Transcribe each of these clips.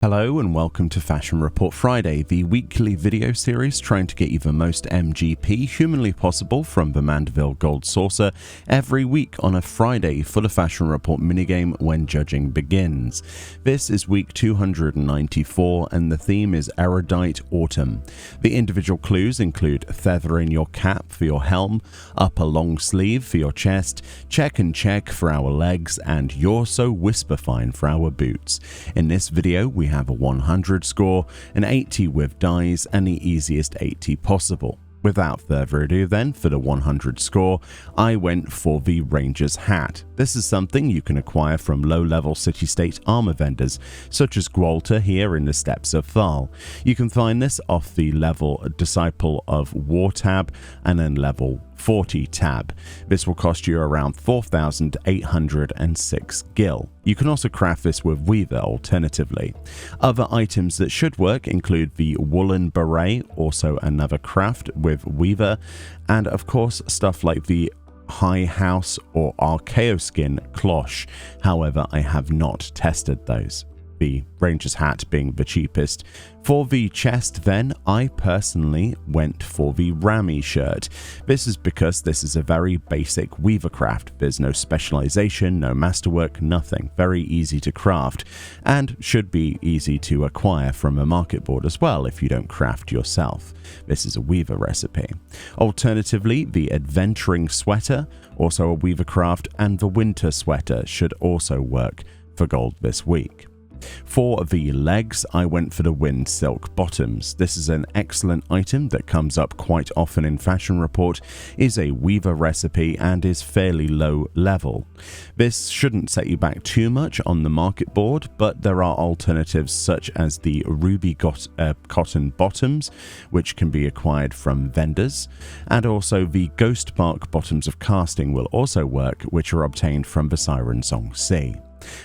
Hello and welcome to Fashion Report Friday, the weekly video series trying to get you the most MGP humanly possible from the Mandeville Gold Saucer every week on a Friday for the Fashion Report minigame when judging begins. This is week 294 and the theme is Erudite Autumn. The individual clues include feather in your cap for your helm, upper long sleeve for your chest, check and check for our legs, and you're so whisper fine for our boots. In this video we have a 100 score, an 80 with dies, and the easiest 80 possible. Without further ado then, for the 100 score, I went for the Ranger's Hat. This is something you can acquire from low-level city-state armor vendors, such as Gwalter here in the Steppes of Thal. You can find this off the level Disciple of War tab and then level 40 tab. This will cost you around 4,806 gil. You can also craft this with Weaver alternatively. Other items that should work include the Woolen Beret, also another craft with Weaver, and of course stuff like the High House or Archaeoskin cloche. However, I have not tested those. The Ranger's Hat being the cheapest. For the chest then, I personally went for the Rami shirt. This is because this is a very basic weaver craft. There's no specialization, no masterwork, nothing. Very easy to craft, and should be easy to acquire from a market board as well if you don't craft yourself. This is a weaver recipe. Alternatively, the Adventuring Sweater, also a weaver craft, and the Winter Sweater should also work for gold this week. For the legs, I went for the Wind Silk bottoms. This is an excellent item that comes up quite often in Fashion Report, is a weaver recipe, and is fairly low level. This shouldn't set you back too much on the market board, but there are alternatives such as the Ruby Cotton bottoms, which can be acquired from vendors, and also the Ghost Bark bottoms of casting will also work, which are obtained from the Siren Song Sea.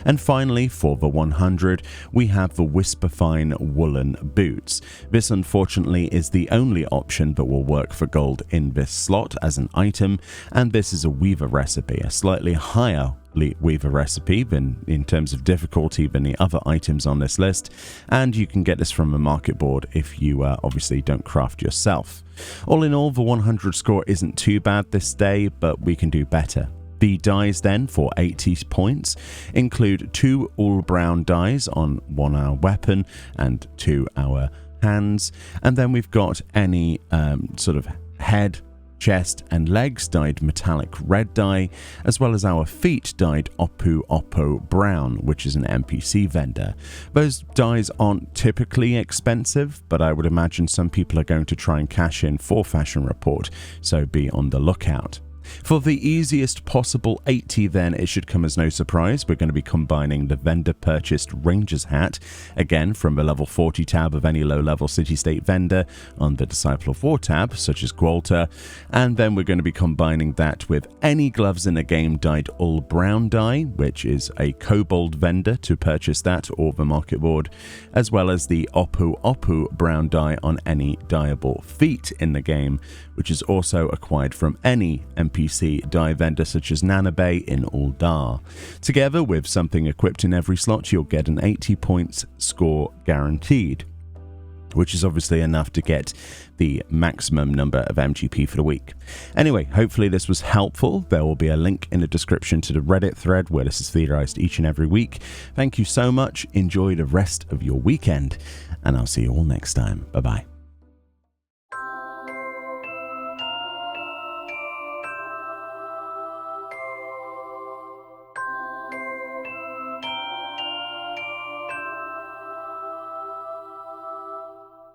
And finally, for the 100, we have the Whisper Fine woolen boots. This unfortunately is the only option that will work for gold in this slot as an item, and this is a weaver recipe, a slightly higher weaver recipe than in terms of difficulty than the other items on this list, and you can get this from a market board if you obviously don't craft yourself. All in all, the 100 score isn't too bad this day, but we can do better. The dies then for 80 points include 2 all-brown dies on 1 our weapon and 2 our hands, and then we've got any sort of head, chest and legs dyed metallic red dye, as well as our feet dyed Oppo brown, which is an NPC vendor. Those dyes aren't typically expensive, but I would imagine some people are going to try and cash in for Fashion Report, so be on the lookout. For the easiest possible 80 then, it should come as no surprise, we're going to be combining the vendor purchased Ranger's Hat, again from the level 40 tab of any low level city-state vendor on the Disciple of War tab, such as Gwalter, and then we're going to be combining that with any gloves in the game dyed all brown dye, which is a kobold vendor to purchase that or the market board, as well as the Oppo brown dye on any dyeable feet in the game, which is also acquired from any NPC dye vendor such as Nanabe in Uldar. Together with something equipped in every slot, you'll get an 80 points score guaranteed, which is obviously enough to get the maximum number of MGP for the week. Anyway, hopefully this was helpful. There will be a link in the description to the Reddit thread where this is theorized each and every week. Thank you so much. Enjoy the rest of your weekend, and I'll see you all next time. Bye-bye.